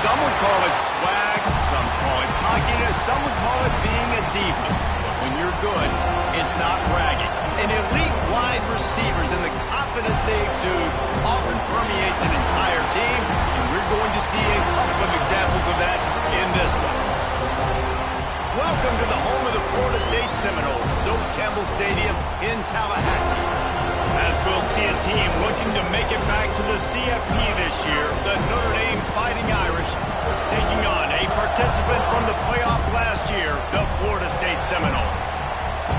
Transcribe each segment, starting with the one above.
Some would call it swag, some call it cockiness, some would call it being a diva. But when you're good, it's not bragging. And elite wide receivers and the confidence they exude often permeates an entire team, and we're going to see a couple of examples of that in this one. Welcome to the home of the Florida State Seminoles, Doak Campbell Stadium in Tallahassee. As we'll see a team looking to make it back to the CFP this year, the Notre Dame Fighting Irish, taking on a participant from the playoff last year, the Florida State Seminoles.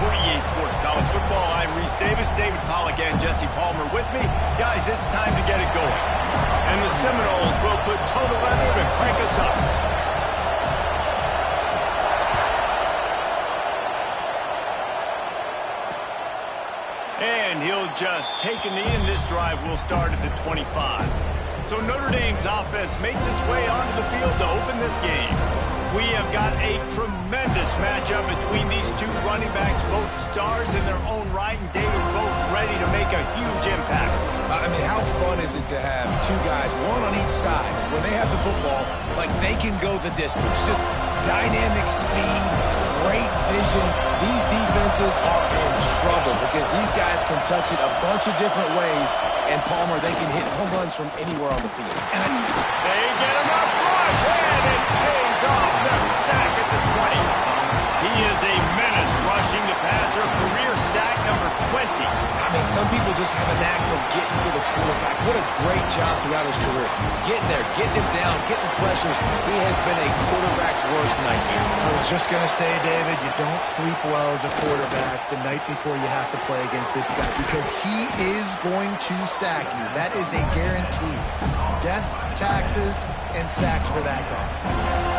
For EA Sports College Football, I'm Reese Davis, David Pollack, and Jesse Palmer with me. Guys, it's time to get it going. And the Seminoles will put toe to leather to crank us up. And he'll just take a knee, and this drive will start at the 25. So Notre Dame's offense makes its way onto the field to open this game. We have got a tremendous matchup between these two running backs, both stars in their own right, and David, both ready to make a huge impact. I mean, how fun is it to have two guys, one on each side, when they have the football, like they can go the distance. Just dynamic speed, great vision. These defenses are in trouble because these guys can touch it a bunch of different ways, and Palmer, they can hit home runs from anywhere on the field. And they get him up rush, and it pays off the sack at the 20. He is a menace rushing the passer, career sack number 20. I mean, some people just have a knack for getting to the quarterback. What a great job throughout his career. Getting there, getting him down, getting pressures. He has been a quarterback's worst nightmare. I was just going to say, David, you don't sleep well as a quarterback the night before you have to play against this guy because he is going to sack you. That is a guarantee. Death, taxes, and sacks for that guy.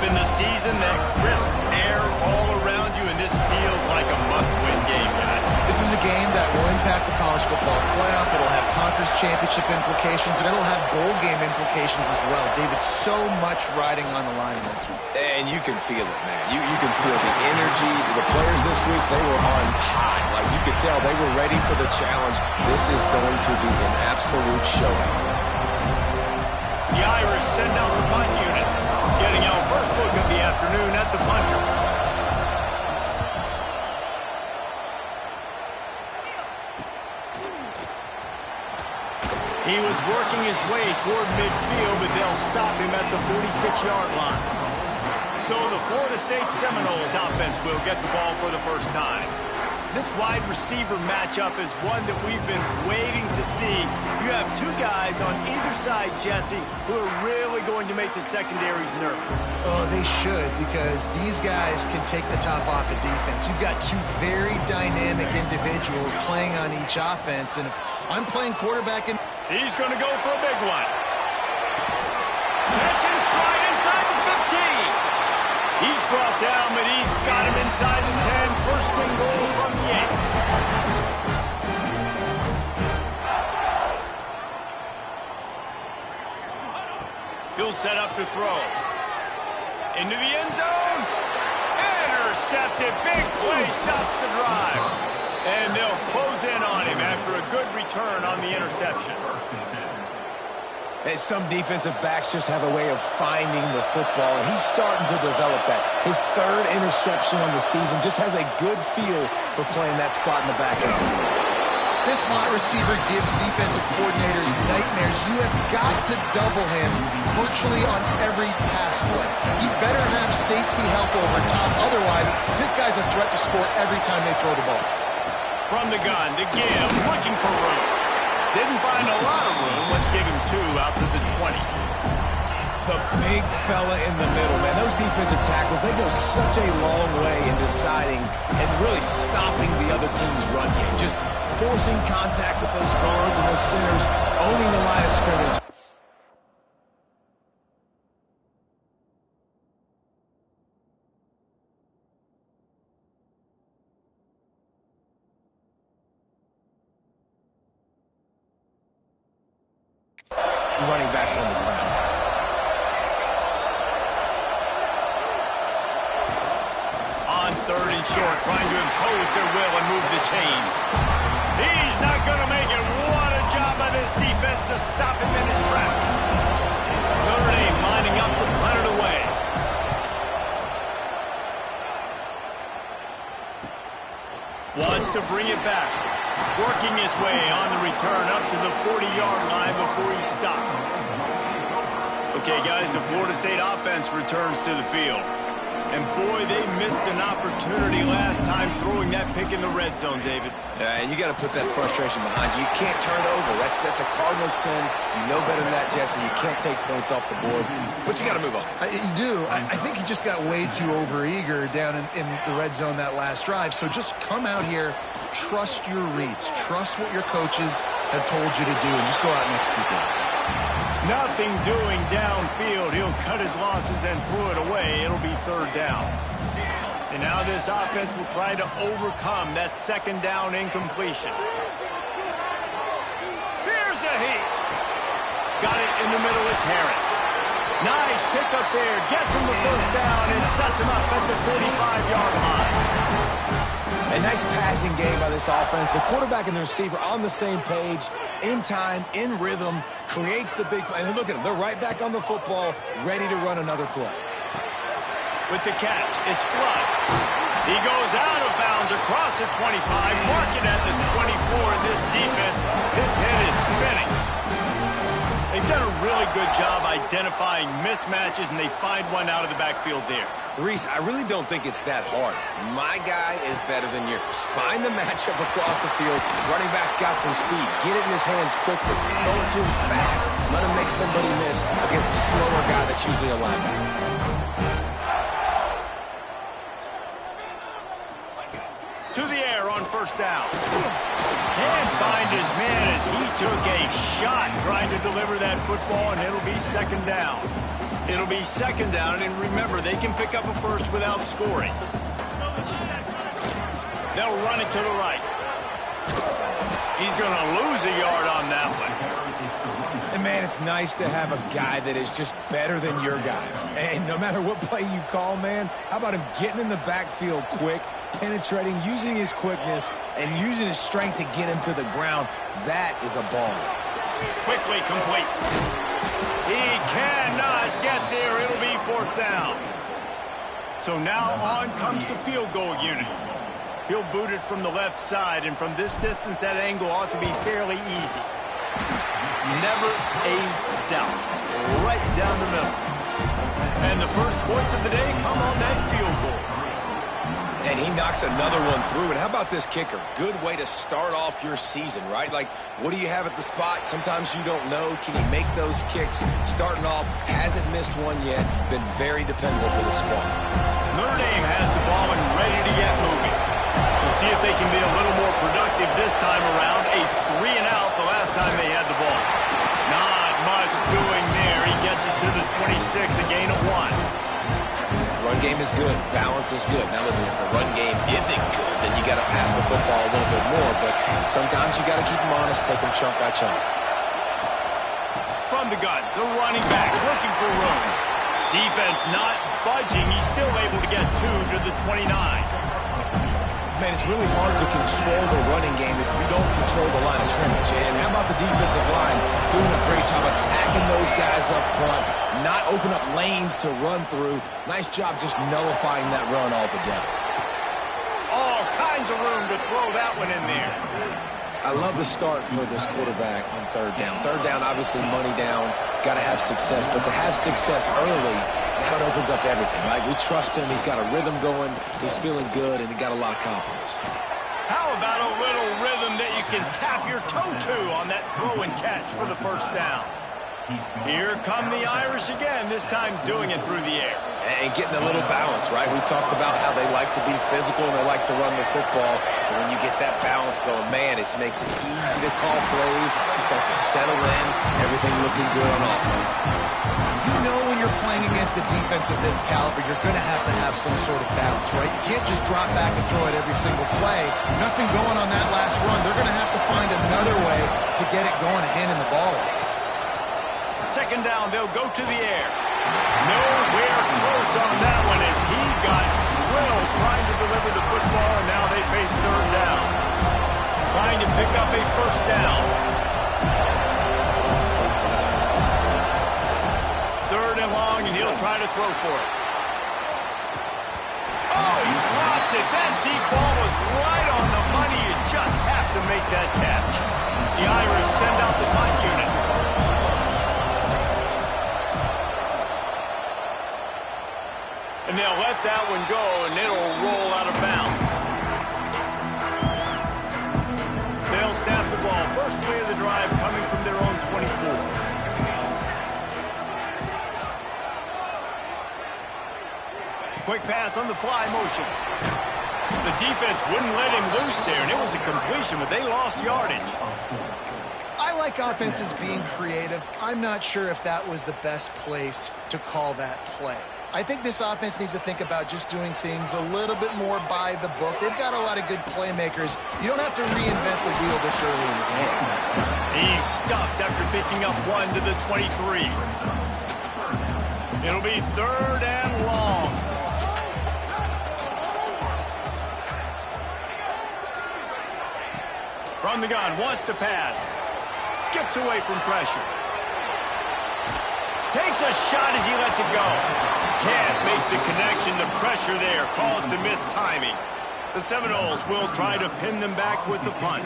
in the season, that crisp air all around you, and this feels like a must-win game, guys. This is a game that will impact the college football playoff. It'll have conference championship implications, and it'll have bowl game implications as well. David, so much riding on the line in this one. And you can feel it, man. You can feel the energy. The players this week, they were on high. Like, you could tell they were ready for the challenge. This is going to be an absolute showdown. The Irish send out the punt unit, getting our first look of the afternoon at the punter. He was working his way toward midfield, but they'll stop him at the 46-yard line. So the Florida State Seminoles offense will get the ball for the first time. This wide receiver matchup is one that we've been waiting to see. You have two guys on either side, Jesse, who are really going to make the secondaries nervous. Oh, they should, because these guys can take the top off of defense. You've got two very dynamic individuals playing on each offense, and if I'm playing quarterback, he's going to go for a big one. Catch and stride inside the 15. He's brought down, but he's got him inside the 10. First and goal from the 8. He'll set up to throw. Into the end zone. Intercepted. Big play stops the drive. And they'll close in on him after a good return on the interception. And some defensive backs just have a way of finding the football, and he's starting to develop that. His third interception on the season, just has a good feel for playing that spot in the back end. this slot receiver gives defensive coordinators nightmares. You have got to double him virtually on every pass play. He better have safety help over top. Otherwise, this guy's a threat to score every time they throw the ball. From the gun, to give, looking for room. Didn't find a lot of room. Let's give him 2 out to the 20. The big fella in the middle, man. Those defensive tackles, they go such a long way in deciding and really stopping the other team's run game. Just forcing contact with those guards and those centers, owning the line of scrimmage. Running backs on the ground. On 3rd and short, trying to impose their will and move the chains. He's not going to make it. What a job by this defense to stop him in his tracks. Notre Dame lining up to punt it away. Wants to bring it back. Working his way on the return up to the 40-yard line before he's stopped. Okay, guys, the Florida State offense returns to the field. And, boy, they missed an opportunity last time throwing that pick in the red zone, David. And you got to put that frustration behind you. You can't turn it over. That's a cardinal sin. You know better than that, Jesse. You can't take points off the board. But you got to move on. You do. I think he just got way too overeager down in the red zone that last drive. So just come out here, trust your reads, trust what your coaches have told you to do, and just go out and execute the offense. Nothing doing downfield. He'll cut his losses and throw it away. It'll be 3rd down. And now this offense will try to overcome that 2nd down incompletion. Here's a heat. Got it in the middle. It's Harris. Nice pickup there. Gets him the 1st down and sets him up at the 45-yard line. A nice passing game by this offense. The quarterback and the receiver on the same page, in time, in rhythm, creates the big play. And look at them. They're right back on the football, ready to run another play. With the catch, it's Flood. He goes out of bounds across the 25, marking at the 24, and this defense, its head is spinning. They've done a really good job identifying mismatches, and they find one out of the backfield there. Reese, I really don't think it's that hard. My guy is better than yours. Find the matchup across the field. Running back's got some speed. Get it in his hands quickly. Throw it to him fast. Let him make somebody miss against a slower guy that's usually a linebacker. To the air on 1st down. Can't find his man as he took a shot trying to deliver that football, and it'll be 2nd down. It'll be second down, and remember, they can pick up a first without scoring. They'll run it to the right. He's going to lose a yard on that one. And, man, it's nice to have a guy that is just better than your guys. And no matter what play you call, man, how about him getting in the backfield quick, penetrating, using his quickness, and using his strength to get him to the ground. That is a ball. Quickly complete. He cannot get there. It'll be fourth down. So now on comes the field goal unit. He'll boot it from the left side, and from this distance, that angle ought to be fairly easy. Never a doubt. Right down the middle. And the first points of the day come on that field goal. And he knocks another one through. And how about this kicker? Good way to start off your season, right? Like, what do you have at the spot? Sometimes you don't know. Can he make those kicks? Starting off, hasn't missed one yet. Been very dependable for the squad. Notre Dame has the ball and ready to get moving. We'll see if they can be a little more productive this time around. A 3-and-out the last time they had the ball. Not much doing there. He gets it to the 26, a gain of 1. Run game is good. Balance is good. Now, listen, if the run game isn't good, then you got to pass the football a little bit more. But sometimes you got to keep them honest, take them chunk by chunk. From the gun, the running back looking for room. Defense not budging. He's still able to get 2 to the 29. Man, it's really hard to control the running game if you don't control the line of scrimmage. And how about the defensive line doing a great job attacking those guys up front, not open up lanes to run through. Nice job just nullifying that run altogether. All kinds of room to throw that one in there. I love the start for this quarterback on third down. Third down, obviously money down, got to have success. But to have success early, now it opens up everything. Like, we trust him. He's got a rhythm going. He's feeling good, and he got a lot of confidence. How about a little rhythm that you can tap your toe to on that throw and catch for the first down? Here come the Irish again, this time doing it through the air. And getting a little balance, right? We talked about how they like to be physical and they like to run the football. But when you get that balance going, man, it makes it easy to call plays. You start to settle in, everything looking good on offense. You know when you're playing against a defense of this caliber, you're going to have some sort of balance, right? You can't just drop back and throw it every single play. Nothing going on that last run. They're going to have to find another way to get it going and handing the ball off. Second down, they'll go to the air. Nowhere close on that one as he got drilled trying to deliver the football, and now they face third down. Trying to pick up a first down. Third and long, and he'll try to throw for it. Oh, he dropped it. That deep ball was right on the money. You just have to make that catch. The Irish send out the punt unit. And they'll let that one go, and it'll roll out of bounds. They'll snap the ball. First play of the drive coming from their own 24. Quick pass on the fly motion. The defense wouldn't let him loose there, and it was a completion, but they lost yardage. I like offenses being creative. I'm not sure if that was the best place to call that play. I think this offense needs to think about just doing things a little bit more by the book. They've got a lot of good playmakers. You don't have to reinvent the wheel this early in the game. He's stuffed after picking up 1 to the 23. It'll be third and long. From the gun, wants to pass. Skips away from pressure. Takes a shot as he lets it go. Can't make the connection. The pressure there caused the missed timing. The Seminoles will try to pin them back with the punt.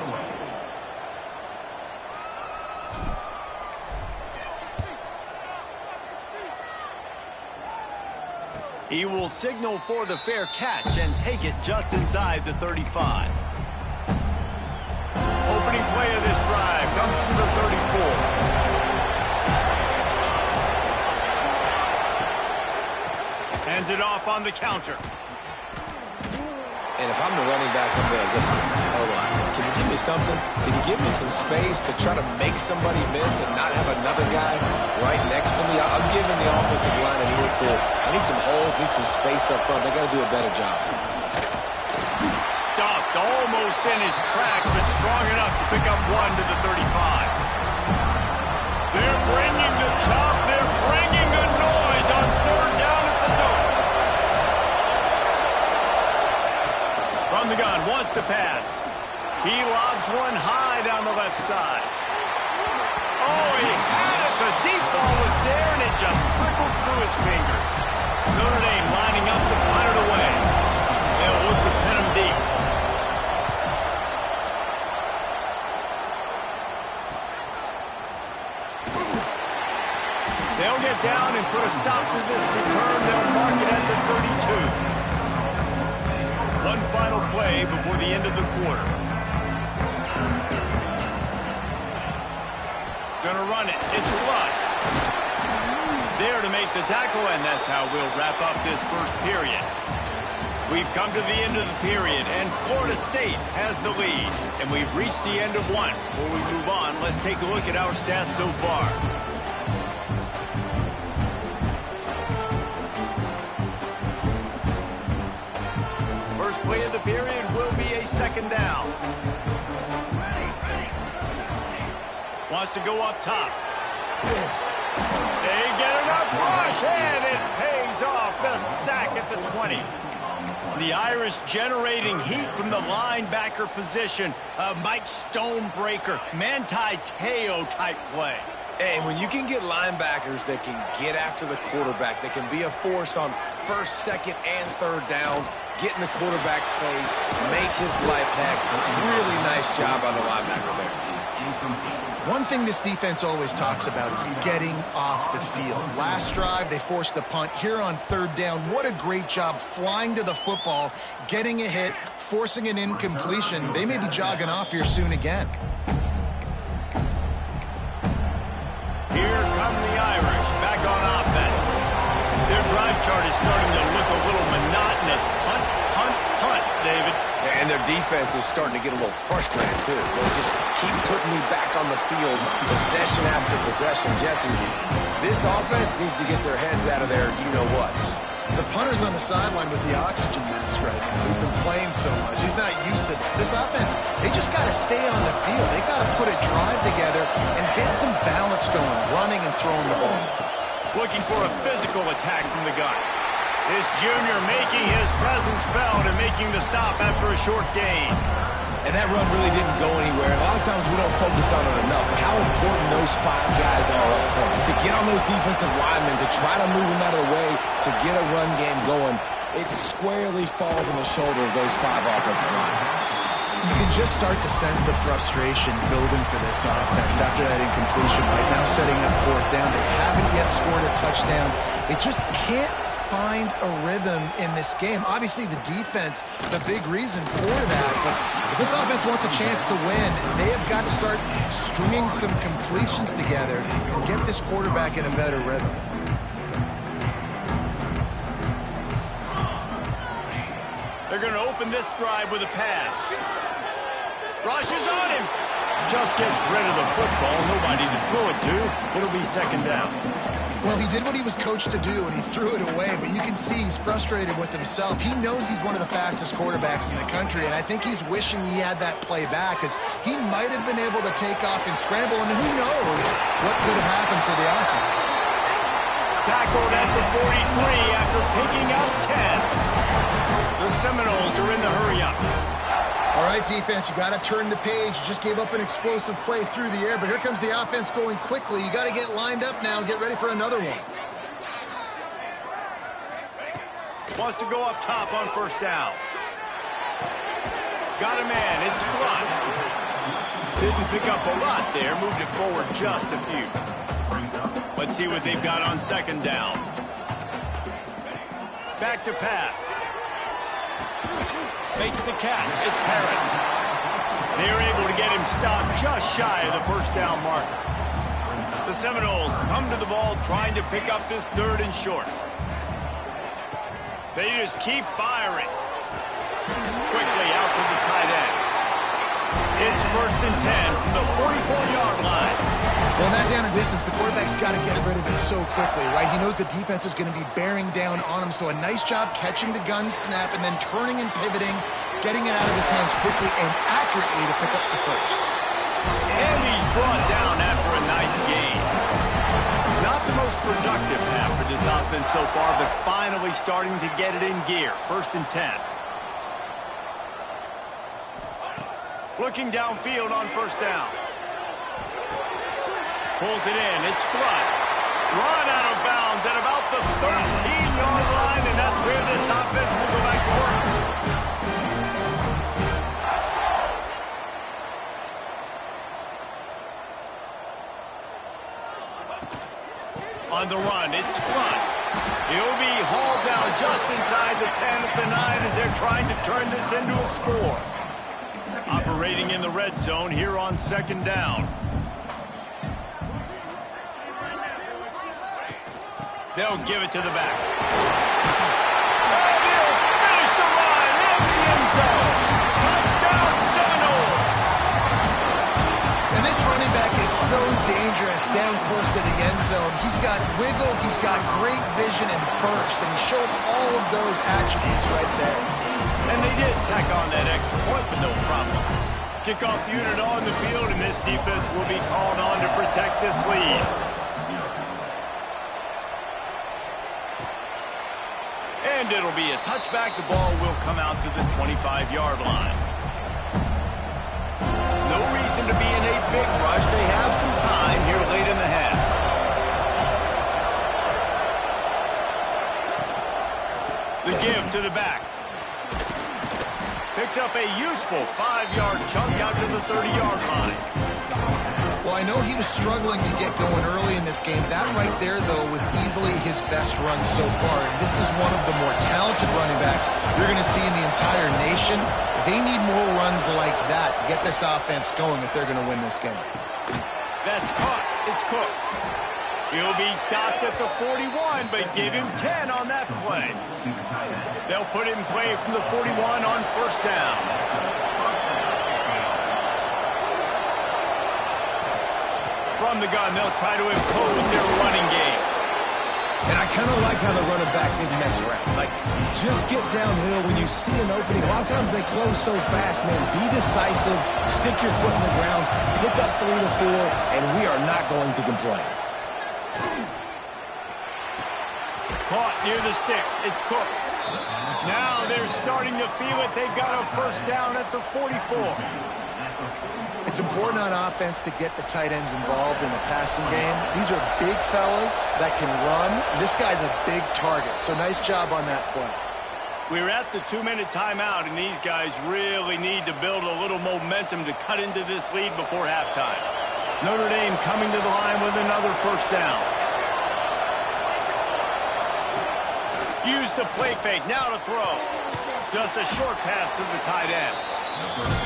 He will signal for the fair catch and take it just inside the 35. Opening play of this drive comes from the 34. Hands it off on the counter. And if I'm the running back, I'm like, listen, hold on. Can you give me something? Can you give me some space to try to make somebody miss and not have another guy right next to me? I'm giving the offensive line an earful. I need some holes, need some space up front. They got to do a better job. Stuffed almost in his tracks, but strong enough to pick up 1 to the 35. They're bringing the chop. They're bringing the noise on 3rd down at the dome. From the gun, wants to pass. He lobs one high down the left side. Oh, he had it. The deep ball was there, and it just trickled through his fingers. Notre Dame lining up to punt it away. They'll look to pin him deep. They'll get down and put a stop to this return. They'll mark it at the 32. One final play before the end of the quarter. Gonna run it. It's Flood. There to make the tackle, and that's how we'll wrap up this first period. We've come to the end of the period, and Florida State has the lead. And we've reached the end of one. Before we move on, let's take a look at our stats so far. First play of the period will be a 2nd down. Wants to go up top. They get enough rush, and it pays off. The sack at the 20. The Irish generating heat from the linebacker position. Mike Stonebreaker, Manti Te'o type play. And when you can get linebackers that can get after the quarterback, that can be a force on 1st, 2nd, and 3rd down, get in the quarterback's face, make his life heck. Really nice job on the linebacker there. One thing this defense always talks about is getting off the field. Last drive, they forced the punt. Here on 3rd down, what a great job flying to the football, getting a hit, forcing an incompletion. They may be jogging off here soon again. Here come the Irish, back on offense. Their drive chart is starting to look a little monotonous. Punt, punt, punt, David. And their defense is starting to get a little frustrated, too. They'll just keep putting me back on the field, possession after possession. Jesse, this offense needs to get their heads out of there, you-know-whats. The punter's on the sideline with the oxygen mask right now. He's been playing so much. He's not used to this. This offense, they just got to stay on the field. They got to put a drive together and get some balance going, running and throwing the ball. Looking for a physical attack from the gun. This junior making his presence felt and making the stop after a short gain. And that run really didn't go anywhere. A lot of times we don't focus on it enough, but how important those 5 guys are up front. To get on those defensive linemen, to try to move them out of the way, to get a run game going, it squarely falls on the shoulder of those 5 offensive linemen. You can just start to sense the frustration building for this offense after that incompletion. Right now setting up 4th down. They haven't yet scored a touchdown. They just can't find a rhythm in this game. Obviously, the defense, the big reason for that. But if this offense wants a chance to win, they have got to start stringing some completions together and get this quarterback in a better rhythm. They're going to open this drive with a pass. Rushes on him. Just gets rid of the football. Nobody to throw it to. It'll be 2nd down. Well, he did what he was coached to do, and he threw it away, but you can see he's frustrated with himself. He knows he's one of the fastest quarterbacks in the country, and I think he's wishing he had that play back, because he might have been able to take off and scramble, and who knows what could have happened for the offense. Tackled at the 43 after picking up 10. The Seminoles are in the hurry-up. All right, defense, you got to turn the page. You just gave up an explosive play through the air, but here comes the offense going quickly. You got to get lined up now and get ready for another one. Wants to go up top on 1st down. Got a man. It's Flood. Didn't pick up a lot there. Moved it forward just a few. Let's see what they've got on 2nd down. Back to pass. Makes the catch. It's Harris. They're able to get him stopped just shy of the 1st down marker. The Seminoles come to the ball trying to pick up this 3rd and short. They just keep firing. Quickly out to the tight end. It's 1st and 10 from the 44-yard line. Well, not down in distance, the quarterback's got to get rid of it so quickly, right? He knows the defense is going to be bearing down on him, so a nice job catching the gun snap and then turning and pivoting, getting it out of his hands quickly and accurately to pick up the first. And he's brought down after a nice gain. Not the most productive half for this offense so far, but finally starting to get it in gear. 1st and 10. Looking downfield on 1st down. Pulls it in. It's Flood. Run out of bounds at about the 13-yard line, and that's where this offense will go back to work. On the run, it's Flood. He'll be hauled down just inside the 10 at the 9 as they're trying to turn this into a score. Operating in the red zone here on 2nd down. They'll give it to the back. And he'll finish the run in the end zone. Touchdown, Seminoles. And this running back is so dangerous down close to the end zone. He's got wiggle, he's got great vision and burst, and he showed all of those attributes right there. And they did tack on that extra point, but no problem. Kickoff unit on the field, and this defense will be called on to protect this lead. And it'll be a touchback. The ball will come out to the 25-yard line. No reason to be in a big rush. They have some time here late in the half. The give to the back. Picks up a useful 5-yard chunk out to the 30-yard line. Well, I know he was struggling to get going early in this game. That right there, though, was easily his best run so far. And this is one of the more talented running backs you're going to see in the entire nation. They need more runs like that to get this offense going if they're going to win this game. That's caught. It's Cook. He'll be stopped at the 41, but give him 10 on that play. They'll put it in play from the 41 on 1st down. From the gun, they'll try to impose their running game. And I kind of like how the running back didn't mess around. Like, just get downhill when you see an opening. A lot of times they close so fast, man. Be decisive, stick your foot in the ground, pick up 3 to 4, and we are not going to complain. Caught near the sticks. It's Cook. Now they're starting to feel it. They've got a 1st down at the 44. It's important on offense to get the tight ends involved in the passing game. These are big fellas that can run. This guy's a big target, so nice job on that play. We're at the 2-minute timeout, and these guys really need to build a little momentum to cut into this lead before halftime. Notre Dame coming to the line with another 1st down. Use the play fake, now to throw. Just a short pass to the tight end.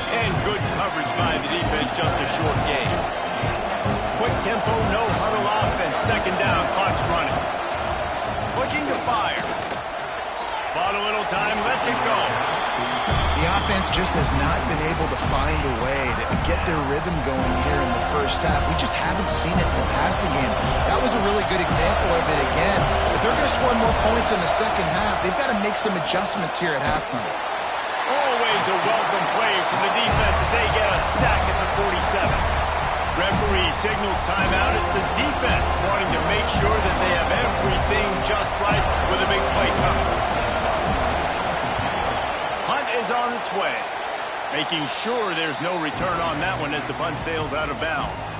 And good coverage by the defense, just a short gain. Quick tempo, no huddle offense. 2nd down, clock's running. Looking to fire. Bought a little time, lets it go. The offense just has not been able to find a way to get their rhythm going here in the 1st half. We just haven't seen it in the passing game. That was a really good example of it again. If they're going to score more points in the 2nd half, they've got to make some adjustments here at halftime. Always a welcome play from the defense as they get a sack at the 47. Referee signals timeout. It's the defense wanting to make sure that they have everything just right with a big play coming. Hunt is on its way, making sure there's no return on that one as the punt sails out of bounds.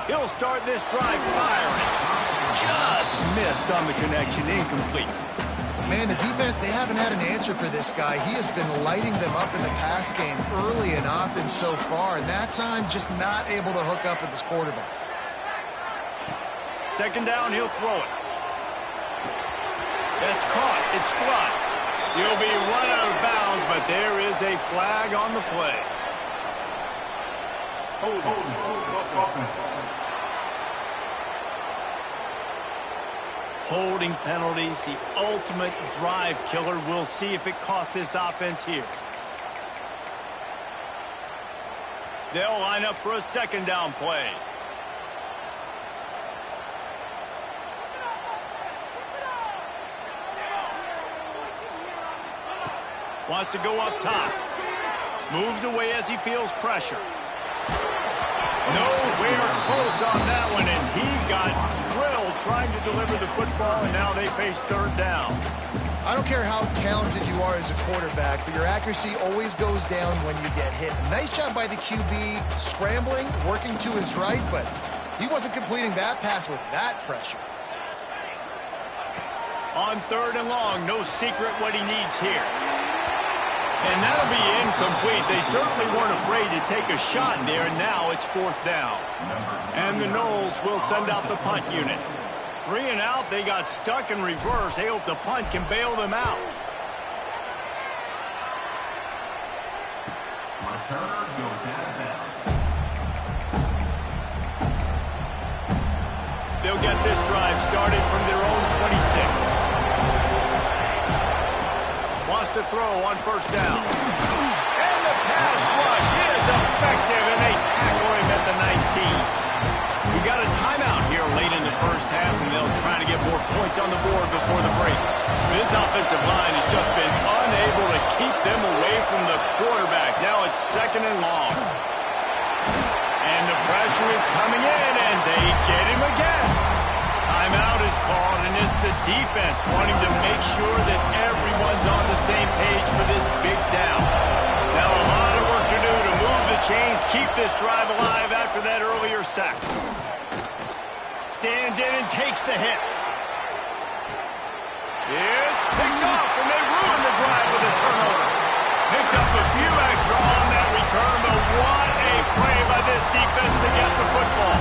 He'll start this drive firing. Just missed on the connection, incomplete. Man, the defense, they haven't had an answer for this guy. He has been lighting them up in the pass game early and often so far, and that time just not able to hook up with this quarterback. 2nd down, he'll throw it. That's caught. It's Flood. He'll be run out of bounds, but there is a flag on the play. Holding penalties, the ultimate drive killer. We'll see if it costs this offense here. They'll line up for a second down play. Wants to go up top. Moves away as he feels pressure. Nowhere close on that one as he got drilled trying to deliver the football, and now they face third down. I don't care how talented you are as a quarterback, but your accuracy always goes down when you get hit. Nice job by the QB scrambling, working to his right, but he wasn't completing that pass with that pressure. On third and long, no secret what he needs here. And that'll be incomplete. They certainly weren't afraid to take a shot there, and now it's fourth down. And the Knowles will send out the punt unit. 3 and out, they got stuck in reverse. They hope the punt can bail them out. Returner goes out of bounds. They'll get this drive started from their own 26. Wants to throw on first down. And the pass rush is effective, and they tackle him at the 19. We got a timeout here late in the first half, and they'll try to get more points on the board before the break. This offensive line has just been unable to keep them away from the quarterback. Now it's second and long. And the pressure is coming in, and they get him again. Timeout is called, and it's the defense wanting to make sure that everyone's on the same page for this big down. Now a lot of work to do to move the chains, keep this drive alive after that earlier sack. Stands in and takes the hit. It's picked off, and they ruin the drive with a turnover. Picked up a few extra on that return, but what a play by this defense to get the football.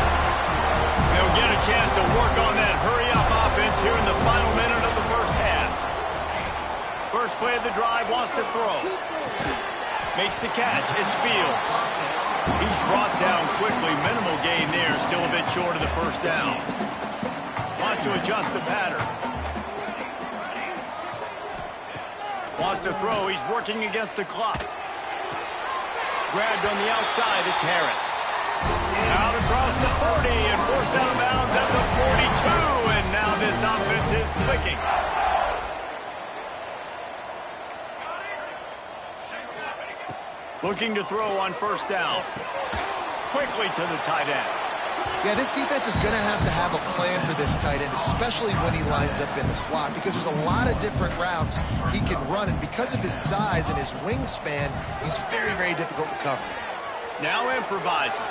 They'll get a chance to work on that hurry-up offense here in the final minute of the first half. First play of the drive, wants to throw. Makes the catch. It's Fields. He's brought down quickly. Minimal gain there. Still a bit short of the first down. Wants to adjust the pattern. Wants to throw. He's working against the clock. Grabbed on the outside. It's Harris. Out across the 40 and forced out of bounds at the 42. And now this offense is clicking. Looking to throw on first down. Quickly to the tight end. Yeah, this defense is going to have a plan for this tight end, especially when he lines up in the slot, because there's a lot of different routes he can run, and because of his size and his wingspan, he's very, very difficult to cover. Now improvising.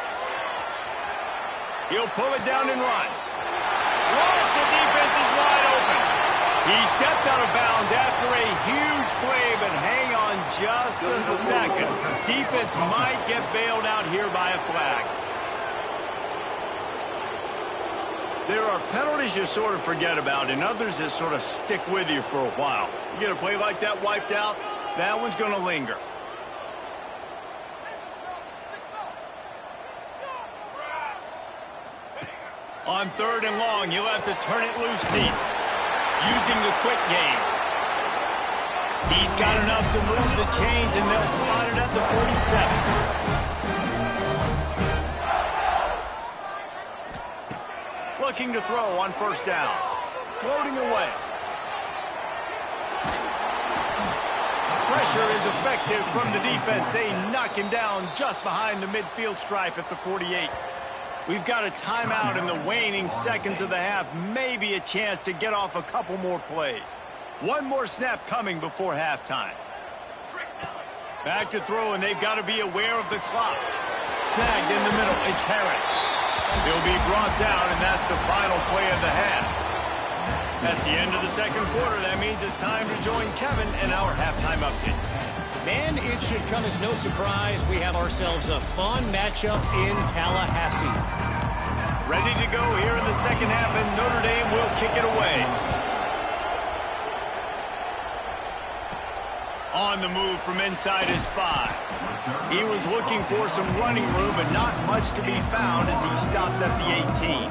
He'll pull it down and run. Once the defense is wide open. He steps out of bounds after a huge play, but hang on just a second. Defense might get bailed out here by a flag. There are penalties you sort of forget about and others that sort of stick with you for a while. You get a play like that wiped out, that one's going to linger. On third and long, you'll have to turn it loose deep. Using the quick game. He's got enough to move the chains, and they'll spot it at the 47. Looking to throw on first down. Floating away. Pressure is effective from the defense. They knock him down just behind the midfield stripe at the 48. We've got a timeout in the waning seconds of the half. Maybe a chance to get off a couple more plays. One more snap coming before halftime. Back to throw, and they've got to be aware of the clock. Snagged in the middle. It's Harris. He'll be brought down, and that's the final play of the half. That's the end of the second quarter. That means it's time to join Kevin in our halftime update. Man, it should come as no surprise. We have ourselves a fun matchup in Tallahassee. Ready to go here in the second half, and Notre Dame will kick it away. On the move from inside his 5. He was looking for some running room, but not much to be found as he stopped at the 18.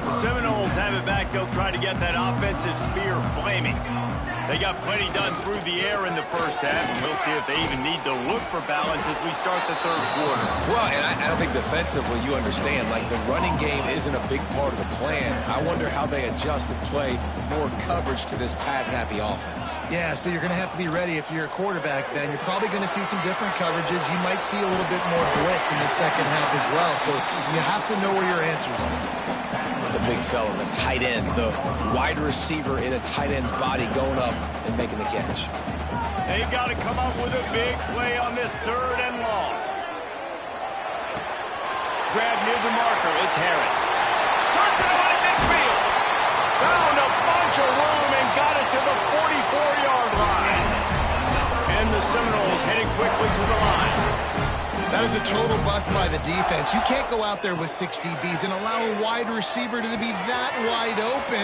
The Seminoles have it back. They'll try to get that offensive spear flaming. They got plenty done through the air in the first half, and we'll see if they even need to look for balance as we start the third quarter. Well, and I think defensively, you understand, like the running game isn't a big part of the plan. I wonder how they adjust and play more coverage to this pass-happy offense. Yeah, so you're going to have to be ready if you're a quarterback, then. You're probably going to see some different coverages. You might see a little bit more blitz in the second half as well, so you have to know where your answers are. The big fella, the tight end, the wide receiver in a tight end's body going up and making the catch. They've got to come up with a big play on this third and long. Grab near the marker is Harris. Turns it on at midfield. Found a bunch of room and got it to the 44-yard line. And the Seminoles heading quickly to the line. That is a total bust by the defense. You can't go out there with 6 DBs and allow a wide receiver to be that wide open,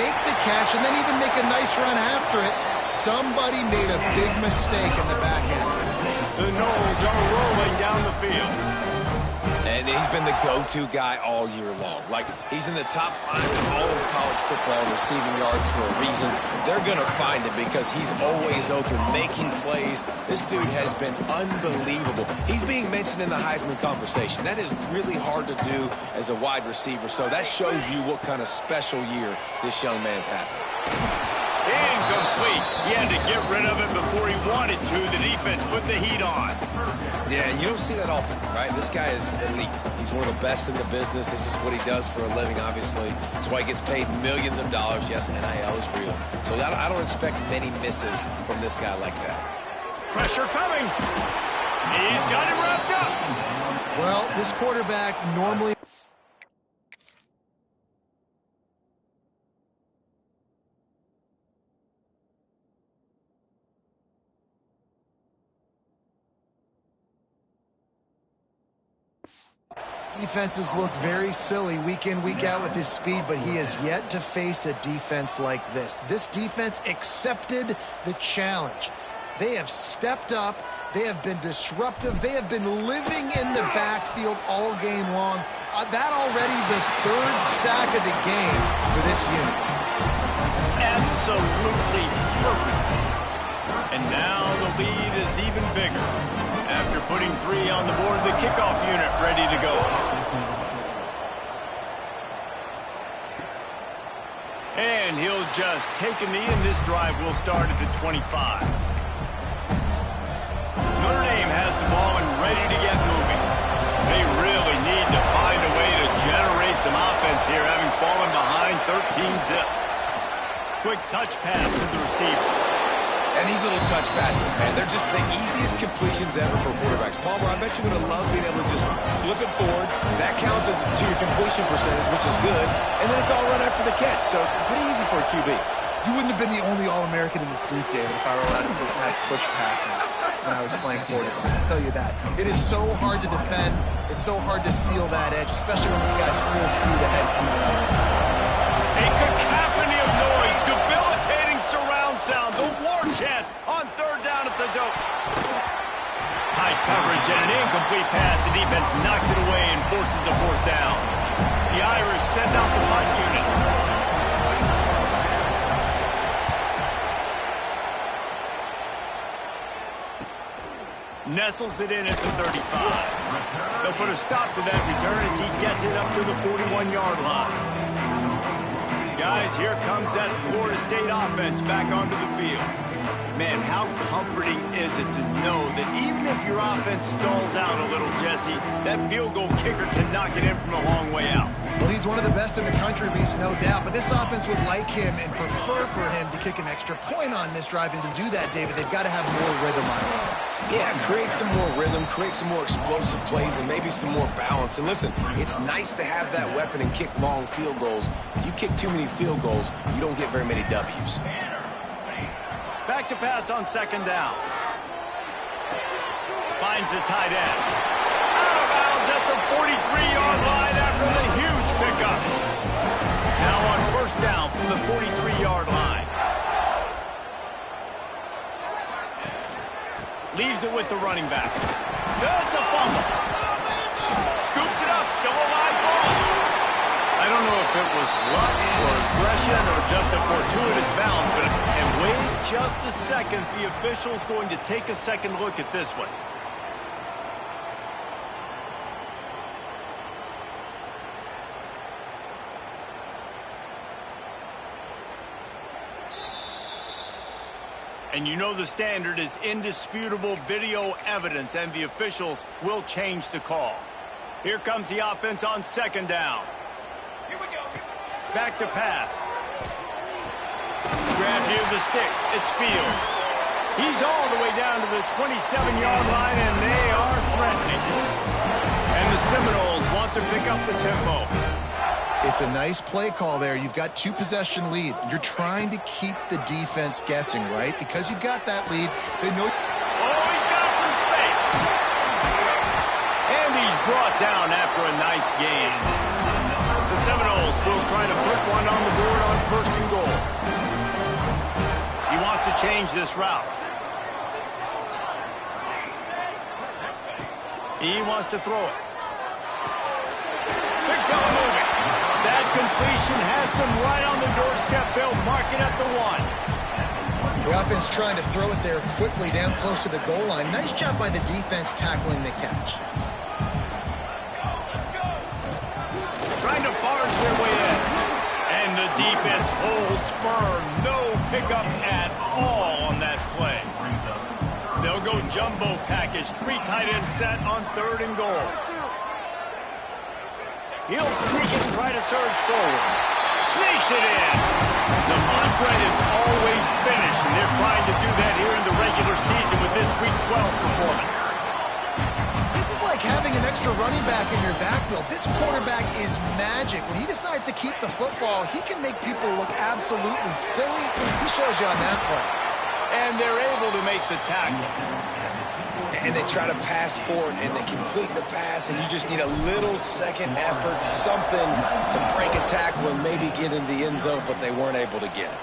make the catch, and then even make a nice run after it. Somebody made a big mistake in the back end. The Noles are rolling down the field. And he's been the go-to guy all year long. Like, he's in the top 5 in all of college football in receiving yards for a reason. They're going to find him because he's always open, making plays. This dude has been unbelievable. He's being mentioned in the Heisman conversation. That is really hard to do as a wide receiver, so that shows you what kind of special year this young man's having. Incomplete. He had to get rid of it before he wanted to. The defense put the heat on. Yeah, and you don't see that often, right? This guy is elite. He's one of the best in the business. This is what he does for a living, obviously. That's why he gets paid millions of dollars. Yes, NIL is real. So I don't expect many misses from this guy like that. Pressure coming. He's got him wrapped up. Well, this quarterback normally... Defenses look very silly week in, week out with his speed, but he has yet to face a defense like this. This defense accepted the challenge. They have stepped up. They have been disruptive. They have been living in the backfield all game long. That already the 3rd sack of the game for this unit. Absolutely perfect. And now the lead is even bigger. After putting 3 on the board, the kickoff unit ready to go. And he'll just take a knee, and this drive will start at the 25. Notre Dame has the ball and ready to get moving. They really need to find a way to generate some offense here, having fallen behind 13-zip. Quick touch pass to the receiver. And these little touch passes, man, they're just the easiest completions ever for quarterbacks. Palmer, I bet you would have loved being able to just flip it forward. That counts as to your completion percentage, which is good. And then it's all run after the catch, so pretty easy for a QB. You wouldn't have been the only All-American in this booth, David, if I were allowed to have push passes when I was playing quarterback. I'll tell you that. It is so hard to defend. It's so hard to seal that edge, especially when this guy's full speed ahead coming out. A cacophony of noise, debilitating surround sound, the war chant on 3rd down at the dope. High coverage and an incomplete pass. The defense knocks it away and forces a 4th down. The Irish send out the punt unit. Nestles it in at the 35. They'll put a stop to that return as he gets it up to the 41-yard line. Guys, here comes that Florida State offense back onto the field. Man, how comforting is it to know that even if your offense stalls out a little, Jesse, that field goal kicker can knock it in from a long way out. Well, he's one of the best in the country, Reese, no doubt. But this offense would like him and prefer for him to kick an extra point on this drive. And to do that, David, they've got to have more rhythm on offense. Yeah, create some more rhythm, create some more explosive plays, and maybe some more balance. And listen, it's nice to have that weapon and kick long field goals. If you kick too many field goals, you don't get very many W's. Back to pass on 2nd down. Finds the tight end. Out of bounds at the 43-yard line after the huge pickup. Now on 1st down from the 43-yard line. Leaves it with the running back. That's a fumble. Scoops it up, still a live ball. I don't know if it just luck or aggression or just a fortuitous bounce. And wait just a second. The official's going to take a second look at this one. And you know the standard is indisputable video evidence, and the officials will change the call. Here comes the offense on second down. Back to pass. Grab near the sticks. It's Fields. He's all the way down to the 27-yard line, and they are threatening. And the Seminoles want to pick up the tempo. It's a nice play call there. You've got 2-possession lead. You're trying to keep the defense guessing, right? Because you've got that lead. They know. Oh, he's got some space. And he's brought down after a nice gain. The Seminoles will try to put one on the board on 1st and goal. He wants to change this route. He wants to throw it. Big fella moving. That completion has them right on the doorstep. They'll mark it at the 1. The offense trying to throw it there quickly down close to the goal line. Nice job by the defense tackling the catch. Trying to barge their way in. And the defense holds firm. No pickup at all on that play. They'll go jumbo package. 3 tight end set on 3rd and goal. He'll sneak it and try to surge forward. Sneaks it in. The mantra is always finish, and they're trying to do that here in the regular season with this Week 12 performance. This is like having an extra running back in your backfield. This quarterback is magic. When he decides to keep the football, he can make people look absolutely silly. He shows you on that play. And they're able to make the tackle. And they try to pass forward, and they complete the pass, and you just need a little second effort, something to break a tackle and maybe get in the end zone, but they weren't able to get it.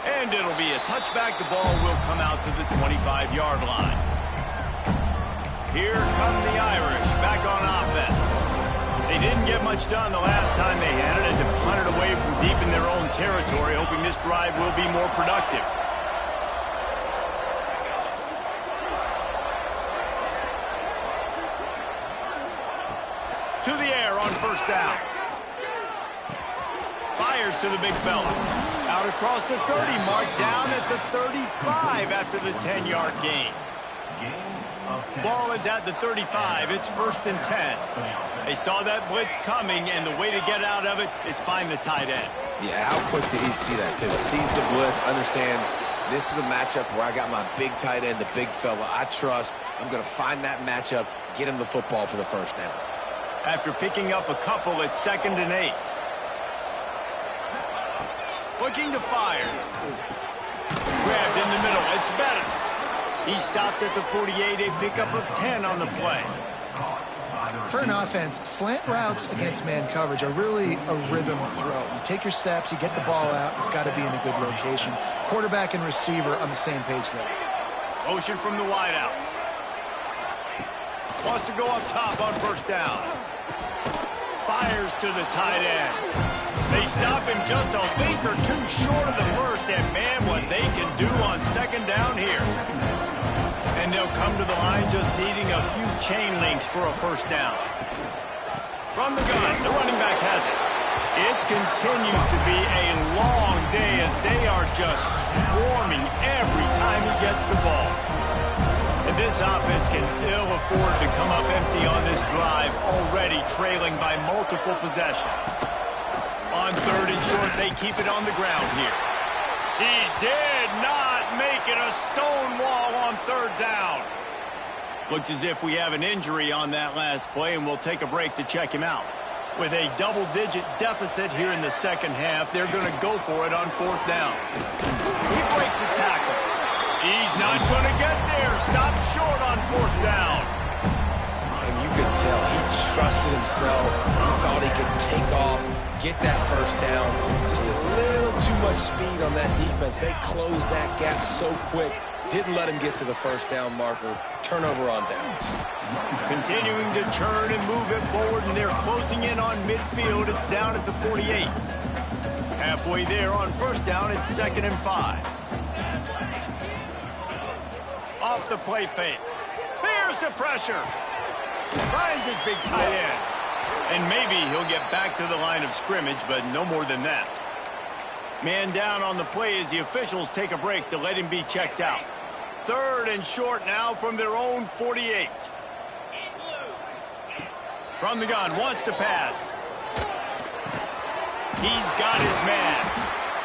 And it'll be a touchback. The ball will come out to the 25-yard line. Here come the Irish back on offense. They didn't get much done the last time they had it, and to punt it away from deep in their own territory, hoping this drive will be more productive. To the air on 1st down. Fires to the big fella. Out across the 30, marked down at the 35 after the 10-yard gain. Ball is at the 35. It's 1st and 10. They saw that blitz coming, and the way to get out of it is find the tight end. Yeah, how quick did he see that, too? Sees the blitz, understands this is a matchup where I got my big tight end, the big fella I trust. I'm going to find that matchup, get him the football for the 1st down. After picking up a couple, it's 2nd and 8. Looking to fire. Grabbed in the middle. It's Bettis. He stopped at the 48, a pickup of 10 on the play. For an offense, slant routes against man coverage are really a rhythm throw. You take your steps, you get the ball out, it's got to be in a good location. Quarterback and receiver on the same page there. Motion from the wideout. Wants to go up top on 1st down. Fires to the tight end. They stop him just a length or 2 short of the first, and man, what they can do on 2nd down here. And they'll come to the line just needing a few chain links for a 1st down. From the gun, the running back has it. It continues to be a long day as they are just swarming every time he gets the ball. And this offense can ill afford to come up empty on this drive, already trailing by multiple possessions. On 3rd and short, they keep it on the ground here. He did not make it a stone wall on 3rd down. Looks as if we have an injury on that last play, and we'll take a break to check him out. With a double-digit deficit here in the 2nd half, they're going to go for it on 4th down. He breaks a tackle. He's not going to get there. Stopped short on 4th down. And you could tell he trusted himself. He thought he could take off, get that 1st down. Just a little too much speed on that defense. They closed that gap so quick. Didn't let him get to the first down marker. Turnover on downs. Continuing to turn and move it forward, and they're closing in on midfield. It's down at the 48. Halfway there on first down, it's 2nd and 5. Off the play fake. There's the pressure. Finds his big tight end. And maybe he'll get back to the line of scrimmage, but no more than that. Man down on the play as the officials take a break to let him be checked out. 3rd and short now from their own 48. From the gun, wants to pass. He's got his man.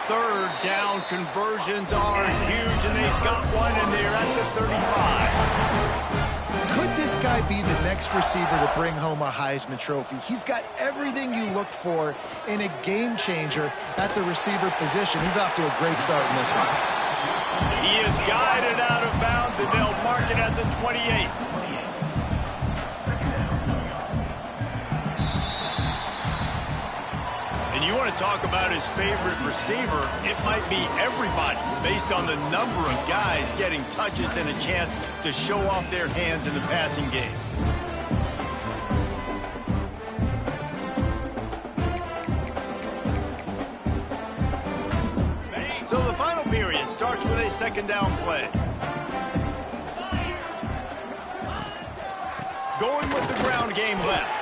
3rd down conversions are huge, and they've got one, and they're at the 35. Could this guy be the next receiver to bring home a Heisman Trophy? He's got everything you look for in a game changer at the receiver position. He's off to a great start in this one. He is guided out of bounds, and they'll mark it at the 28. And you want to talk about his favorite receiver, it might be everybody, based on the number of guys getting touches and a chance to show off their hands in the passing game. So the final period starts with a 2nd down play. Going with the ground game left.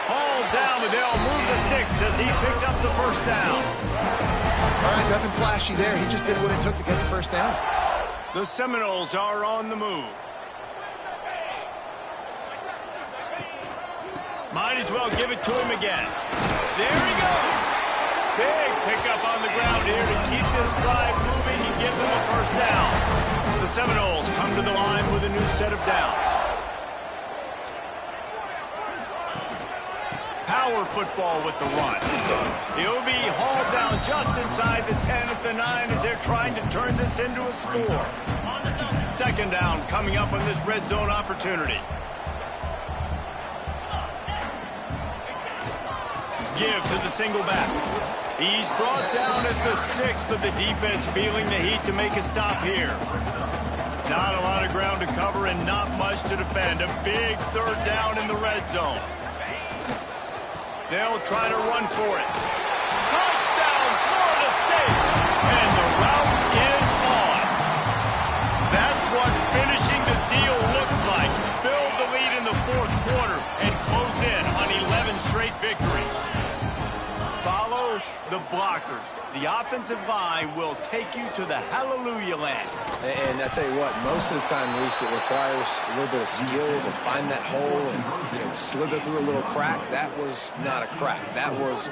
Hauled down, but they'll move the sticks as he picks up the first down. All right, nothing flashy there. He just did what it took to get the first down. The Seminoles are on the move. Might as well give it to him again. There he goes. Big pickup on the ground here to keep this drive moving and give them a first down. The Seminoles come to the line with a new set of downs. Power football with the run. He'll be hauled down just inside the 10 at the 9 as they're trying to turn this into a score. 2nd down coming up on this red zone opportunity. Give to the single back. He's brought down at the 6, but the defense feeling the heat to make a stop here. Not a lot of ground to cover and not much to defend. A big 3rd down in the red zone. They'll try to run for it. Touchdown, Florida State! And the route is on. That's what finishing the deal looks like. Build the lead in the 4th quarter and close in on 11 straight victories. Follow the blockers. The offensive line will take you to the hallelujah land. And I tell you what, most of the time, Reese, it requires a little bit of skill to find that hole and slither through a little crack. That was not a crack. That was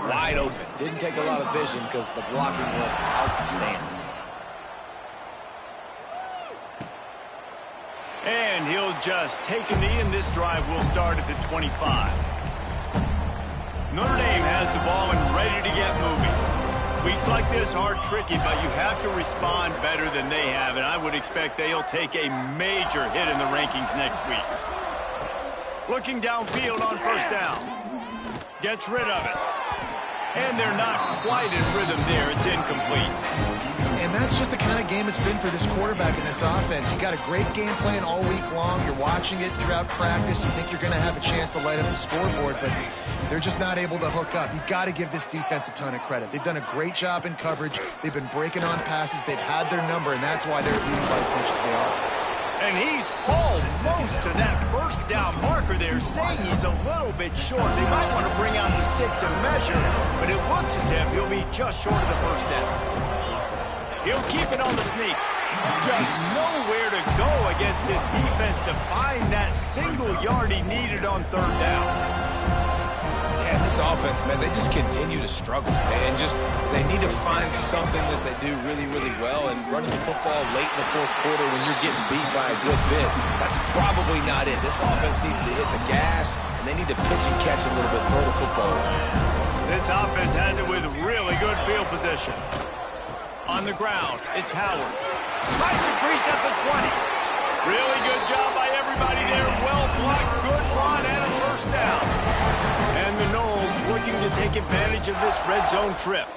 wide open. Didn't take a lot of vision because the blocking was outstanding. And he'll just take a knee, and this drive will start at the 25. Notre Dame has the ball and ready to get moving. Weeks like this are tricky, but you have to respond better than they have, and I would expect they'll take a major hit in the rankings next week. Looking downfield on first down. Gets rid of it. And they're not quite in rhythm there. It's incomplete. And that's just the kind of game it's been for this quarterback in this offense. You got a great game plan all week long. You're watching it throughout practice. You think you're going to have a chance to light up the scoreboard, but they're just not able to hook up. You've got to give this defense a ton of credit. They've done a great job in coverage. They've been breaking on passes. They've had their number, and that's why they're leading by as much as they are. And he's almost to that first down marker there, saying he's a little bit short. They might want to bring out the sticks and measure, but it looks as if he'll be just short of the first down. He'll keep it on the sneak. Just nowhere to go against this defense to find that single yard he needed on 3rd down. Yeah, this offense, man, they just continue to struggle. And they need to find something that they do really, really well. And running the football late in the 4th quarter when you're getting beat by a good bit, that's probably not it. This offense needs to hit the gas, and they need to pitch and catch a little bit, throw the football around. This offense has it with really good field position. On the ground, it's Howard. Tries to crease at the 20. Really good job by everybody there. Well blocked, good run, and a first down. And the Noles looking to take advantage of this red zone trip.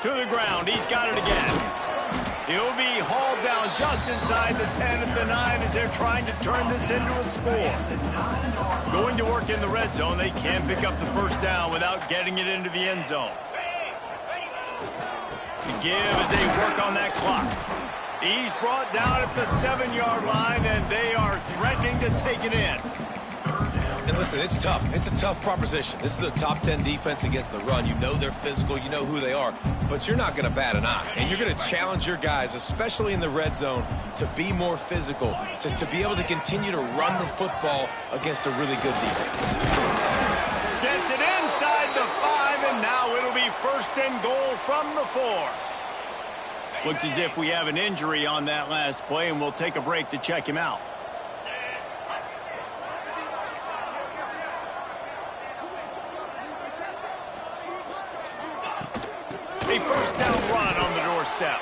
To the ground, he's got it again. He'll be hauled down just inside the 10 at the 9 as they're trying to turn this into a score. Going to work in the red zone, they can't pick up the first down without getting it into the end zone. To give as they work on that clock. He's brought down at the 7-yard line, and they are threatening to take it in. And listen, it's tough. It's a tough proposition. This is a top 10 defense against the run. You know they're physical. You know who they are. But you're not going to bat an eye. And you're going to challenge your guys, especially in the red zone, to be more physical, to be able to continue to run the football against a really good defense. Gets it inside the 5, and now it'll be first and goal from the 4. Looks as if we have an injury on that last play, and we'll take a break to check him out. A first down run on the doorstep.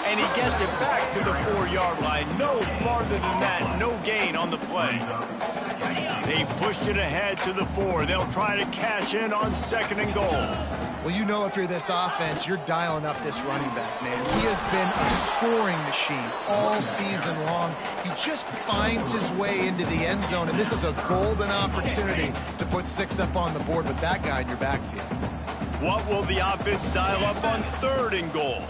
And he gets it back to the 4-yard line. No farther than that. No gain on the play. They pushed it ahead to the 4. They'll try to cash in on 2nd and goal. Well, you know if you're this offense, you're dialing up this running back, man. He has been a scoring machine all season long. He just finds his way into the end zone, and this is a golden opportunity to put 6 up on the board with that guy in your backfield. What will the offense dial up on 3rd and goal?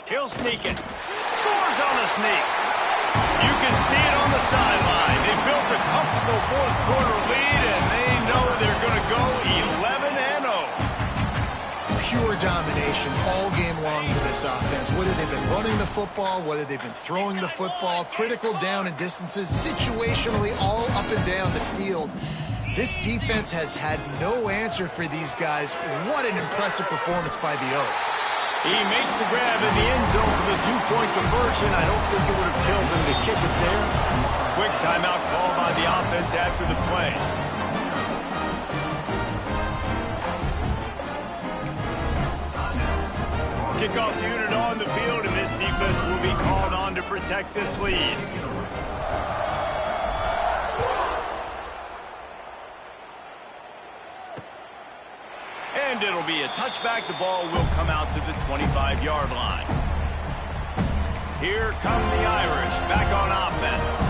He'll sneak it. Scores on the sneak. You can see it on the sideline. They built a comfortable 4th-quarter lead, and they know they're going to go 11-0. Pure domination all game long for this offense. Whether they've been running the football, whether they've been throwing the football, critical down and distances, situationally all up and down the field. This defense has had no answer for these guys. What an impressive performance by the O. He makes the grab in the end zone for the 2-point conversion. I don't think it would have killed him to kick it there. Quick timeout call by the offense after the play. Kickoff unit on the field, and this defense will be called on to protect this lead. And it'll be a touchback. The ball will come out to the 25-yard line. Here come the Irish back on offense.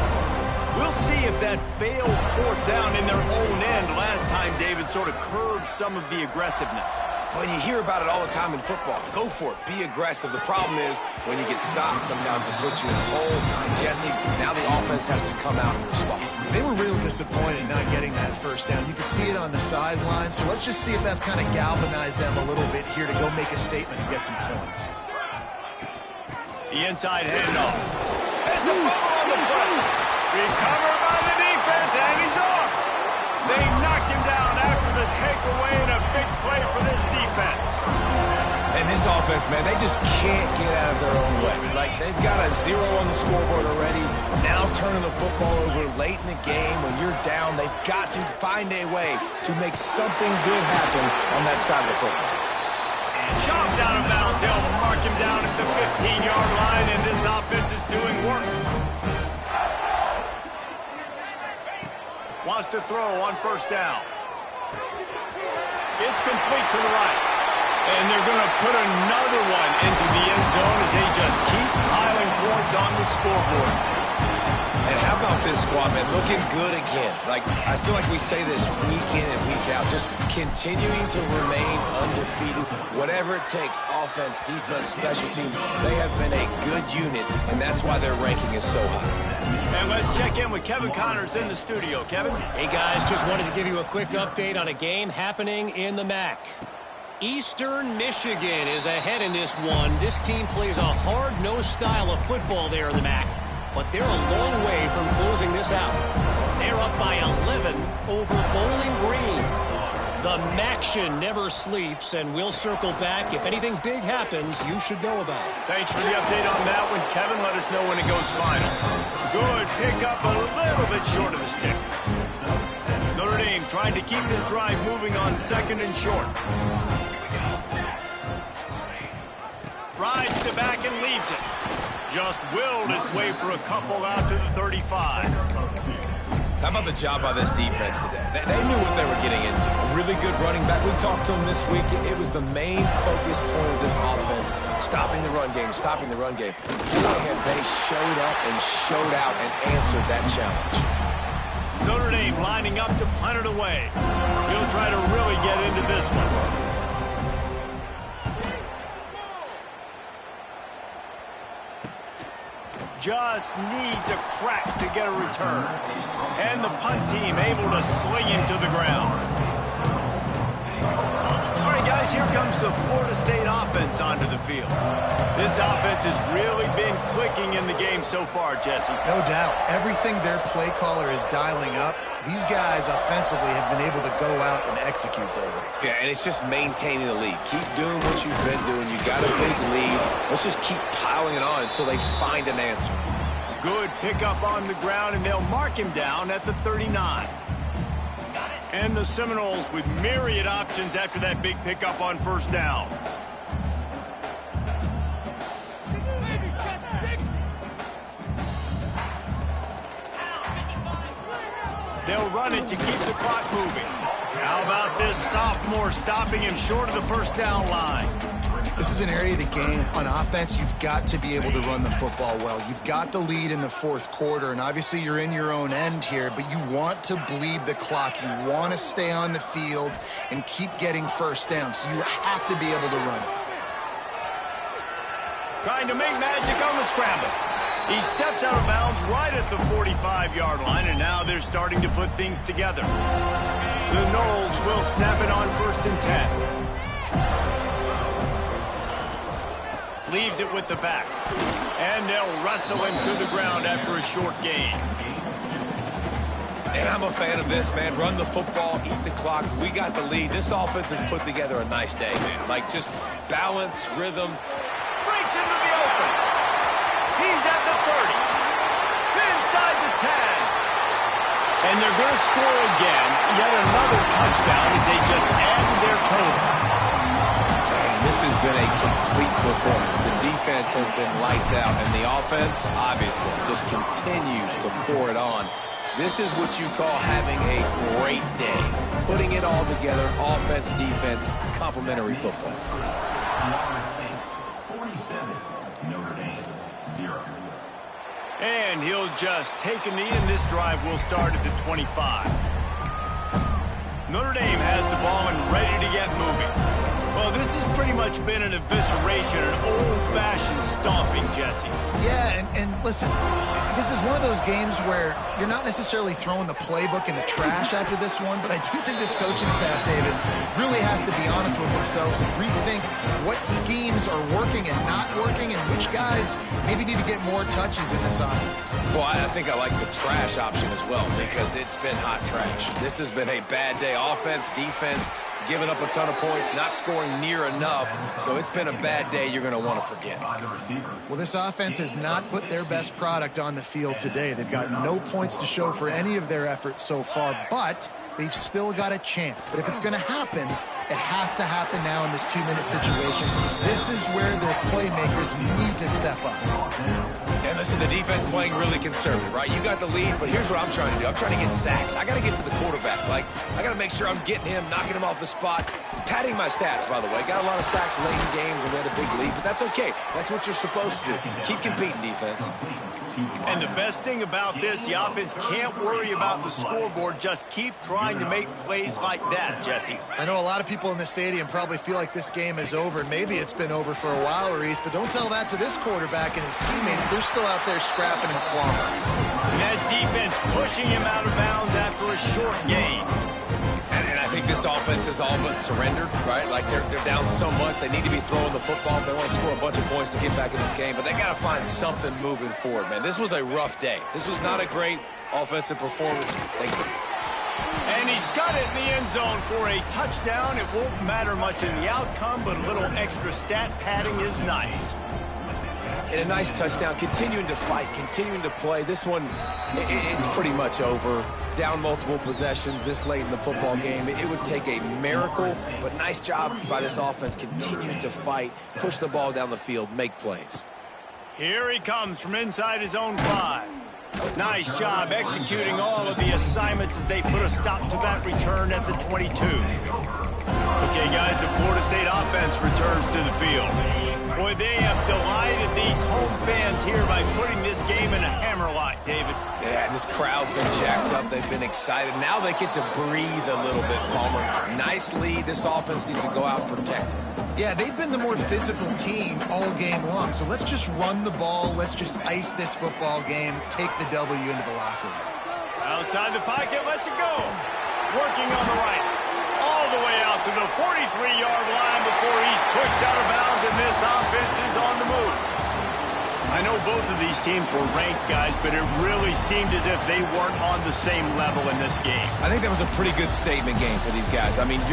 We'll see if that failed 4th down in their own end last time, David, sort of curbed some of the aggressiveness. Well, you hear about it all the time in football. Go for it. Be aggressive. The problem is when you get stopped, sometimes it puts you in a hole. And Jesse, now the offense has to come out and respond. They were real disappointed not getting that first down. You could see it on the sideline. So let's just see if that's kind of galvanized them a little bit here to go make a statement and get some points. The inside handoff. It's a fumble on the play. Recovered by the defense, and he's off. They knocked him down after the takeaway, and a big play for this defense. And this offense, man, they just can't get out of their own way. Like, they've got a 0 on the scoreboard already. Now turning the football over late in the game when you're down, they've got to find a way to make something good happen on that side of the football. Chopped out of bounds. They'll mark him down at the 15-yard line, and this offense is doing work. Wants to throw on first down. It's complete to the right. And they're going to put another one into the end zone as they just keep piling points on the scoreboard. And how about this squad, man? Looking good again. Like, I feel like we say this week in and week out, just continuing to remain undefeated. Whatever it takes, offense, defense, special teams, they have been a good unit, and that's why their ranking is so high. And let's check in with Kevin Connors in the studio. Kevin? Hey, guys, just wanted to give you a quick update on a game happening in the MAC. Eastern Michigan is ahead in this one. This team plays a hard-nosed style of football there in the MAC, but they're a long way from closing this out. They're up by 11 over Bowling Green. The MACtion never sleeps, and we'll circle back. If anything big happens, you should know about it. Thanks for the update on that one, Kevin. Let us know when it goes final. Good pickup, a little bit short of the sticks. Notre Dame trying to keep this drive moving on 2nd and short. Rides to back and leaves it. Just willed his way for a couple out to the 35. How about the job by this defense today? They knew what they were getting into. A really good running back. We talked to them this week. It was the main focus point of this offense, stopping the run game, stopping the run game. Boy, have they showed up and showed out and answered that challenge. Notre Dame lining up to punt it away. He'll try to really get into this one. Just needs a crack to get a return. And the punt team able to sling him to the ground. All right, guys, here comes the Florida State offense onto the field. This offense has really been clicking in the game so far, Jesse. No doubt. Everything their play caller is dialing up, these guys offensively have been able to go out and execute, David. Yeah, and it's just maintaining the lead. Keep doing what you've been doing. You got a big lead. Let's just keep piling it on until they find an answer. Good pickup on the ground, and they'll mark him down at the 39. And the Seminoles with myriad options after that big pickup on first down. They'll run it to keep the clock moving. How about this sophomore stopping him short of the first down line? This is an area of the game. On offense, you've got to be able to run the football well. You've got the lead in the fourth quarter, and obviously you're in your own end here, but you want to bleed the clock. You want to stay on the field and keep getting first down, so you have to be able to run it. Trying to make magic on the scramble. He steps out of bounds right at the 45-yard line, and now they're starting to put things together. The Noles will snap it on 1st and 10. Leaves it with the back. And they'll wrestle him to the ground after a short gain. And I'm a fan of this, man. Run the football, eat the clock. We got the lead. This offense has put together a nice day, man. Like, just balance, rhythm. Breaks into the open. He's at the 30. Inside the 10. And they're going to score again. Yet another touchdown as they just add to their total. This has been a complete performance. The defense has been lights out, and the offense, obviously, just continues to pour it on. This is what you call having a great day. Putting it all together, offense, defense, complementary football. 47, Notre Dame, 0. And he'll just take a knee, and this drive will start at the 25. Notre Dame has the ball and ready to get moving. Well, this has pretty much been an evisceration, an old-fashioned stomping, Jesse. Yeah, and listen, this is one of those games where you're not necessarily throwing the playbook in the trash after this one, but I do think this coaching staff, David, really has to be honest with themselves and rethink what schemes are working and not working and which guys maybe need to get more touches in this offense. Well, I think I like the trash option as well because it's been hot trash. This has been a bad day. Offense, defense, giving up a ton of points, not scoring near enough. So it's been a bad day you're going to want to forget. Well, this offense has not put their best product on the field today. They've got no points to show for any of their efforts so far, but they've still got a chance. But if it's going to happen, it has to happen now in this 2-minute situation. This is where their playmakers need to step up. And listen, the defense playing really conservative, right? You got the lead, but here's what I'm trying to do. I'm trying to get sacks. I got to get to the quarterback. Like, I got to make sure I'm getting him, knocking him off the spot. Padding my stats, by the way. Got a lot of sacks late in games and we had a big lead, but that's okay. That's what you're supposed to do. Keep competing, defense. And the best thing about this, the offense can't worry about the scoreboard. Just keep trying to make plays like that, Jesse. I know a lot of people in the stadium probably feel like this game is over. Maybe it's been over for a while, Reese, but don't tell that to this quarterback and his teammates. They're still out there scrapping and clawing. And that defense pushing him out of bounds after a short gain. And I think this offense is all but surrendered, right? Like, they're down so much. They need to be throwing the football if they want to score a bunch of points to get back in this game. But they got to find something moving forward, man. This was a rough day. This was not a great offensive performance. And he's got it in the end zone for a touchdown. It won't matter much in the outcome, but a little extra stat padding is nice. And a nice touchdown, continuing to fight, continuing to play. This one, it's pretty much over. Down multiple possessions this late in the football game. It would take a miracle, but nice job by this offense continuing to fight, push the ball down the field, make plays. Here he comes from inside his own 5. Nice job executing all of the assignments as they put a stop to that return at the 22. Okay, guys, the Florida State offense returns to the field. Boy, they have delighted these home fans here by putting this game in a hammerlock, David. Yeah, this crowd's been jacked up. They've been excited. Now they get to breathe a little bit, Palmer. Nice lead. This offense needs to go out and protect it. Yeah, they've been the more physical team all game long. So let's just run the ball. Let's just ice this football game. Take the W into the locker room. Outside the pocket, lets it go. Working on the right. All the way out to the 43-yard line before he's pushed out of bounds, and this offense is on the move. I know both of these teams were ranked, guys, but it really seemed as if they weren't on the same level in this game. I think that was a pretty good statement game for these guys. I mean, you're